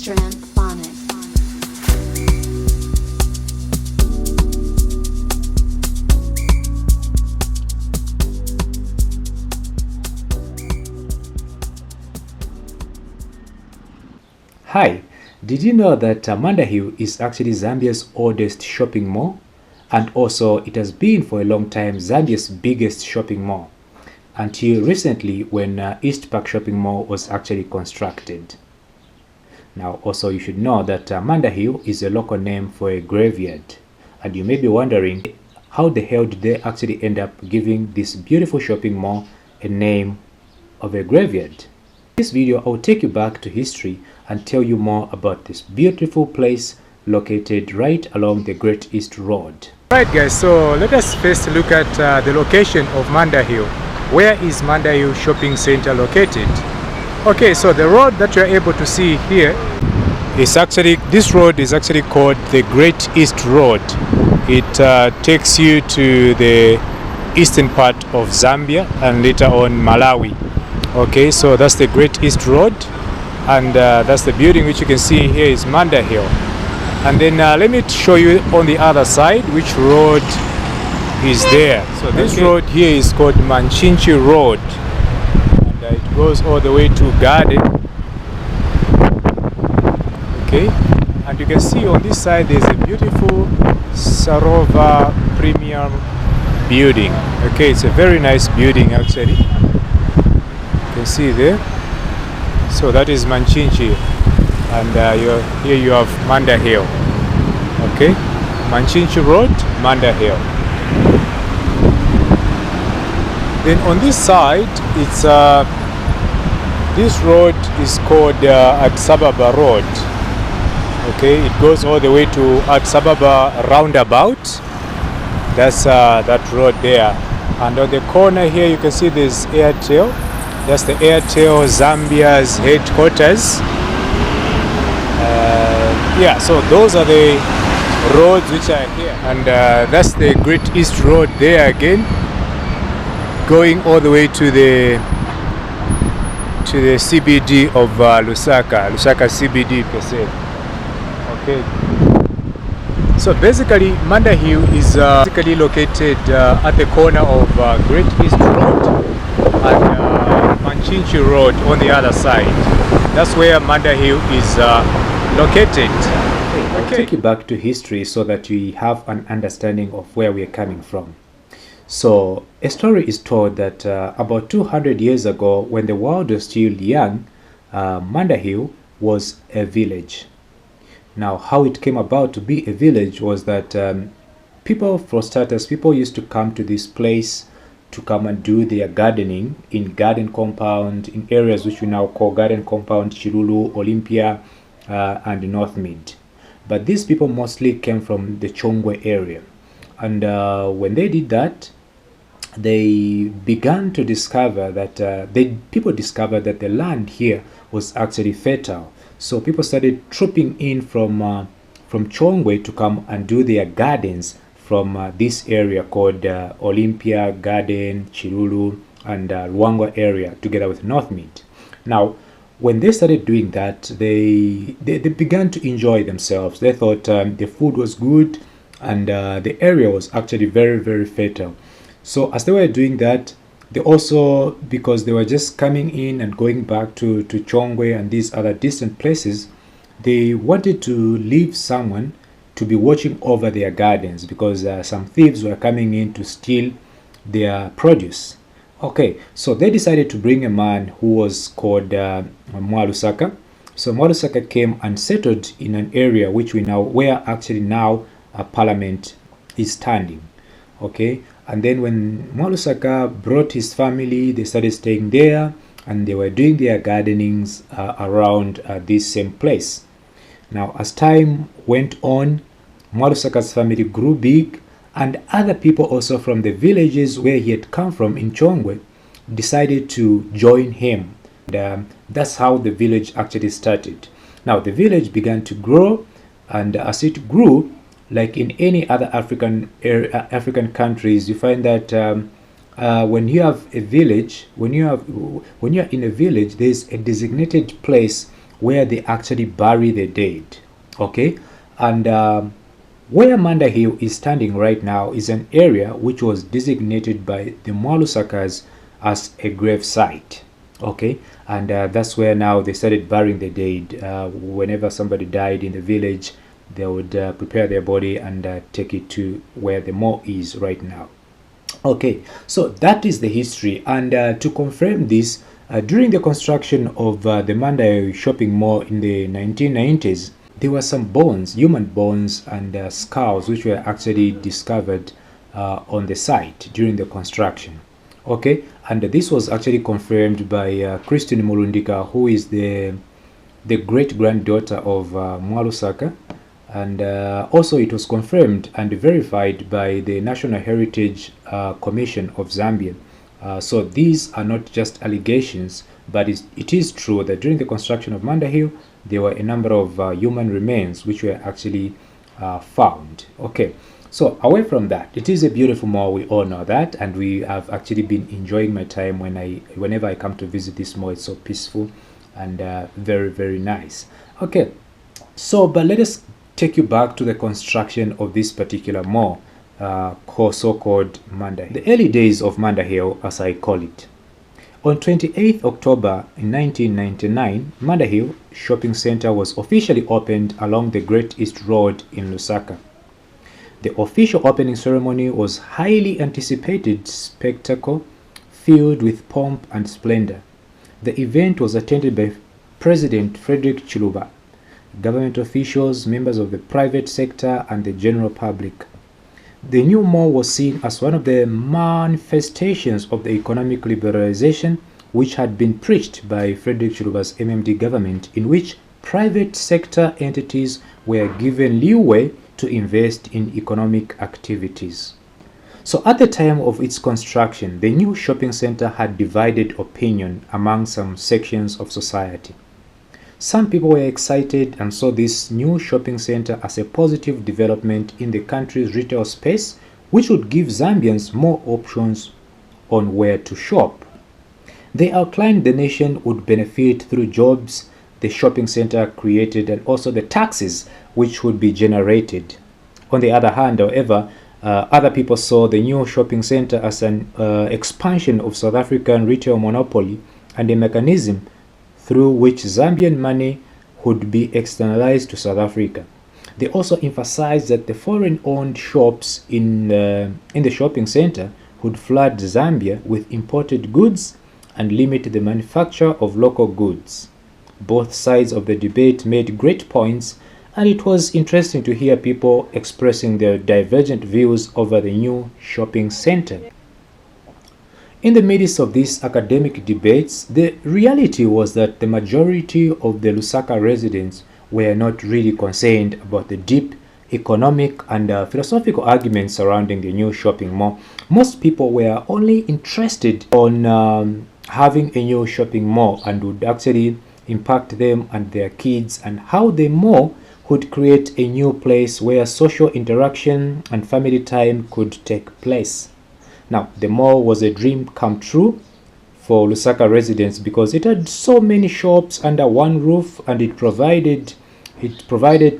Strength Phonics. Hi, did you know that Mandahill is actually Zambia's oldest shopping mall? And also it has been for a long time Zambia's biggest shopping mall, until recently when East Park Shopping Mall was actually constructed. Now also you should know that Mandahill is a local name for a graveyard, and you may be wondering how the hell did they actually end up giving this beautiful shopping mall a name of a graveyard. In this video I will take you back to history and tell you more about this beautiful place located right along the Great East Road. Right guys, so let us first look at the location of Mandahill. Where is Mandahill Shopping Center located? Okay, so the road that you're able to see here is actually, this road is actually called the Great East Road. It takes you to the eastern part of Zambia and later on Malawi. Okay, so that's the Great East Road, and that's the building which you can see here is Mandahill. And then let me show you on the other side which road is there. So this road here is called Manchinchi Road, and it goes all the way to Garden. Okay, and you can see on this side there's a beautiful Sarova Premium building. Okay, it's a very nice building actually. You can see there. So that is Manchinchi, and here you have Mandahill. Okay, Manchinchi Road, Mandahill. Then on this side, it's this road is called Addis Ababa Road. Okay, it goes all the way to Addis Ababa roundabout. That's that road there, and on the corner here you can see there's Airtel. That's the Airtel Zambia's headquarters. Yeah, so those are the roads which are here, and that's the Great East Road there again, going all the way to the CBD of Lusaka CBD per se. Okay, so basically Mandahill is basically located at the corner of Great East Road and Manchinchi Road on the other side. That's where Mandahill is located. I'll take you back to history so that we have an understanding of where we are coming from. So a story is told that about 200 years ago, when the world was still young, Mandahill was a village. Now how it came about to be a village was that people, for starters, people used to come to this place to come and do their gardening in garden compound, in areas which we now call garden compound, Chilulu, Olympia, and North Mid. But these people mostly came from the Chongwe area, and when they did that, they began to discover that people discovered that the land here was actually fertile. So people started trooping in from Chongwe to come and do their gardens from this area called Olympia, Garden, Chilulu, and Luangwa area, together with North Mid. Now when they started doing that, they began to enjoy themselves. They thought the food was good, and the area was actually very, very fertile. So as they were doing that, they also, because they were just coming in and going back to Chongwe and these other distant places, they wanted to leave someone to be watching over their gardens, because some thieves were coming in to steal their produce. Okay, so they decided to bring a man who was called Mwalusaka. So Mwalusaka came and settled in an area which we now, where actually now a parliament is standing. Okay, and then when Mwalusaka brought his family, they started staying there, and they were doing their gardenings around this same place. Now as time went on, Mwalusaka's family grew big, and other people also from the villages where he had come from in Chongwe decided to join him. And that's how the village actually started. Now the village began to grow, and as it grew, like in any other African countries, you find that when you have a village, when you're in a village, there's a designated place where they actually bury the dead. Okay, and where Mandahill is standing right now is an area which was designated by the Mwalusakas as a grave site. Okay, and that's where now they started burying the dead. Whenever somebody died in the village, they would prepare their body and take it to where the moor is right now. Okay, so that is the history, and to confirm this, during the construction of the Manda shopping mall in the 1990s, there were some bones, human bones and skulls which were actually discovered on the site during the construction. Okay, and this was actually confirmed by Christine Mulundika, who is the great-granddaughter of Mwalusaka, and also it was confirmed and verified by the National Heritage Commission of Zambia. So these are not just allegations, but it is true that during the construction of Mandahill, there were a number of human remains which were actually found. Okay, so away from that, it is a beautiful mall, we all know that, and we have actually been enjoying my time whenever I come to visit this mall. It's so peaceful and very, very nice. Okay, so but let us take you back to the construction of this particular mall, so-called Mandahill. The early days of Mandahill, as I call it. On 28th October in 1999, Mandahill Shopping Center was officially opened along the Great East Road in Lusaka. The official opening ceremony was highly anticipated spectacle filled with pomp and splendor. The event was attended by President Frederick Chiluba, government officials, members of the private sector, and the general public. The new mall was seen as one of the manifestations of the economic liberalization which had been preached by Frederick Chiluba's MMD government, in which private sector entities were given leeway to invest in economic activities. So at the time of its construction, the new shopping center had divided opinion among some sections of society. Some people were excited and saw this new shopping center as a positive development in the country's retail space, which would give Zambians more options on where to shop. They outlined the nation would benefit through jobs the shopping center created and also the taxes which would be generated. On the other hand, however, other people saw the new shopping center as an expansion of South African retail monopoly and a mechanism through which Zambian money would be externalized to South Africa. They also emphasized that the foreign-owned shops in the shopping center would flood Zambia with imported goods and limit the manufacture of local goods. Both sides of the debate made great points, and it was interesting to hear people expressing their divergent views over the new shopping center. In the midst of these academic debates, the reality was that the majority of the Lusaka residents were not really concerned about the deep economic and philosophical arguments surrounding the new shopping mall. Most people were only interested on having a new shopping mall and would actually impact them and their kids, and how the mall would create a new place where social interaction and family time could take place. Now, the mall was a dream come true for Lusaka residents because it had so many shops under one roof, and it provided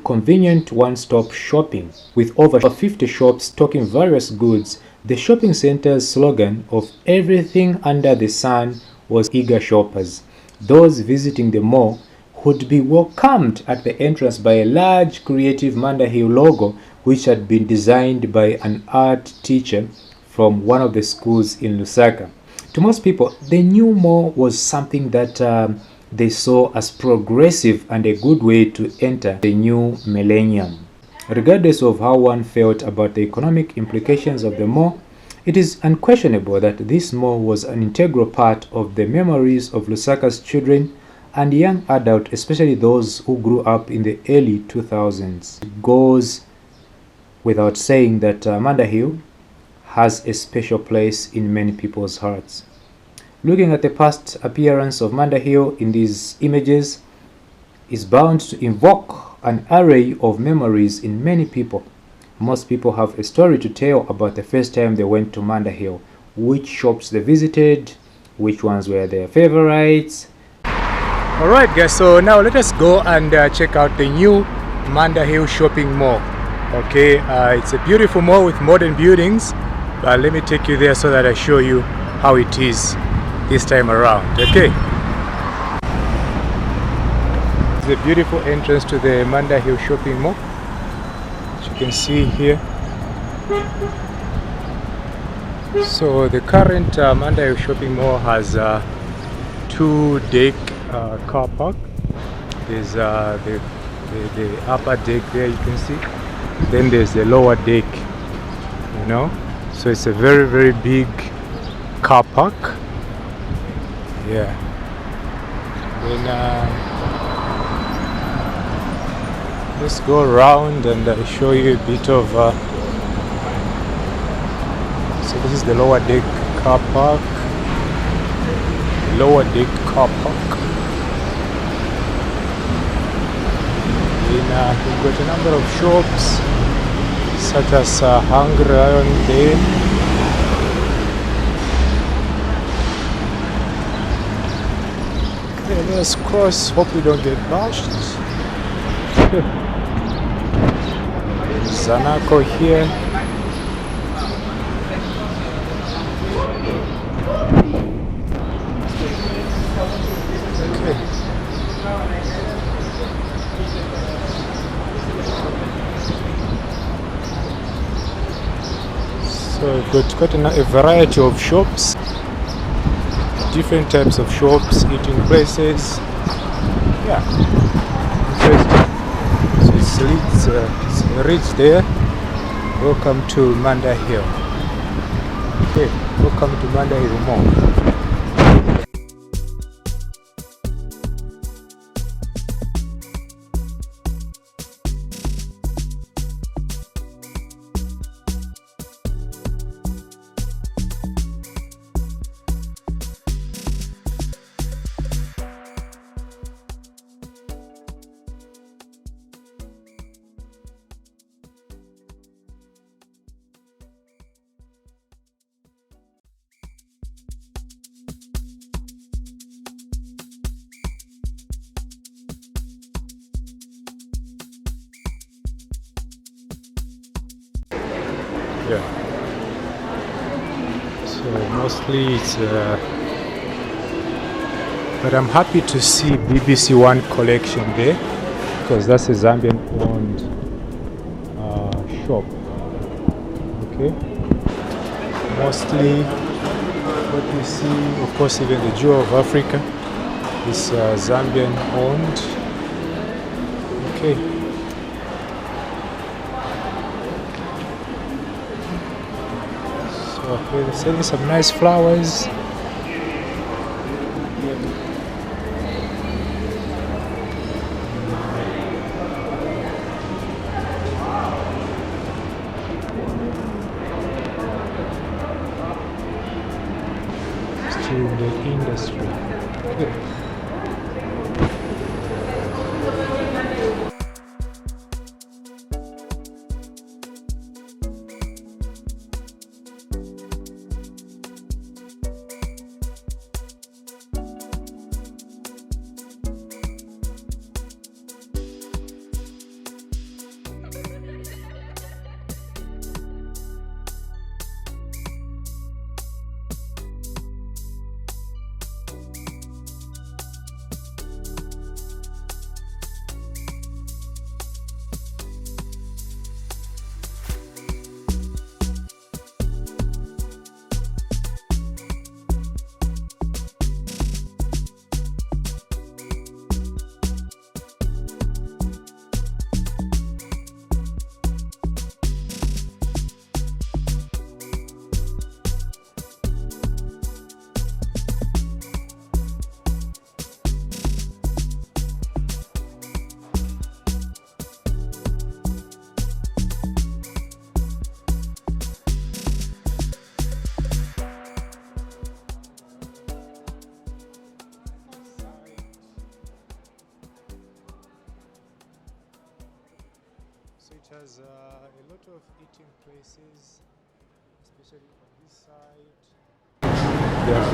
convenient one-stop shopping. With over 50 shops stocking various goods, the shopping center's slogan of "everything under the sun" was eager shoppers. Those visiting the mall would be welcomed at the entrance by a large creative Mandahill logo which had been designed by an art teacher from one of the schools in Lusaka. To most people, the new mall was something that they saw as progressive and a good way to enter the new millennium. Regardless of how one felt about the economic implications of the mall, it is unquestionable that this mall was an integral part of the memories of Lusaka's children and young adults, especially those who grew up in the early 2000s. It goes without saying that Mandahill has a special place in many people's hearts. Looking at the past appearance of Mandahill in these images is bound to invoke an array of memories in many people. Most people have a story to tell about the first time they went to Mandahill, which shops they visited, which ones were their favorites. Alright guys, so now let us go and check out the new Mandahill shopping mall. Okay, it's a beautiful mall with modern buildings, but let me take you there so that I show you how it is this time around. Okay, it's a beautiful entrance to the Mandahill shopping mall, as you can see here. So the current Mandahill shopping mall has two deck car park. There's the upper deck there, you can see. Then there's the lower deck, you know. So it's a very big car park. Yeah. Then let's go around and show you a bit of. So this is the lower deck car park. Lower deck car park. We've got a number of shops such as Hungry Iron Day. Okay, let's cross. Hope we don't get bashed. Zanako here. So we've got quite a variety of shops, different types of shops, eating places. Yeah, interesting. So it's reach there. Welcome to Mandahill. Okay, welcome to Mandahill Mall. Yeah. So mostly it's but I'm happy to see BBC One collection there, because that's a Zambian owned shop. Okay, mostly what we see, of course, even the Jewel of Africa is Zambian owned. Okay. So we're selling some nice flowers. Still in the industry. Okay. It has a lot of eating places, especially on this side. They are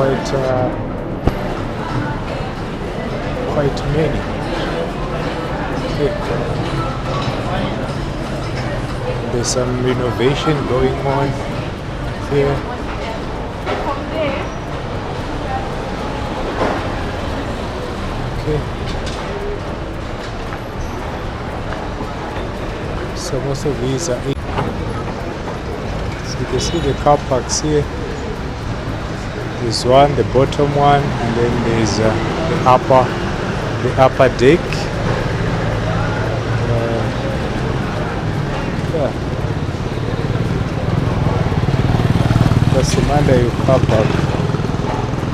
quite many. Okay. There's some renovation going on here. Okay. So most of these are. So you can see the car parks here. There's one, the bottom one, and then there's the upper deck. Yeah. That's the Mandahill car park.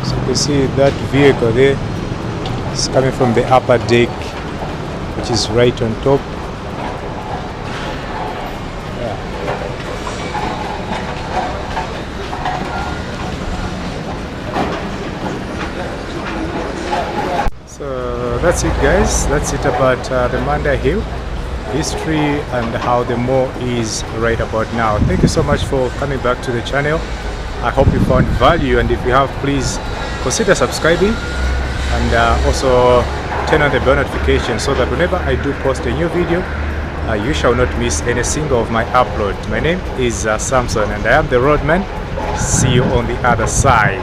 So you can see that vehicle there is coming from the upper deck, which is right on top. So that's it, guys. That's it about the Mandahill history and how the mall is right about now. Thank you so much for coming back to the channel. I hope you found value, and if you have, please consider subscribing and also turn on the bell notification so that whenever I do post a new video, you shall not miss any single of my upload. My name is Samson, and I am the roadman. See you on the other side.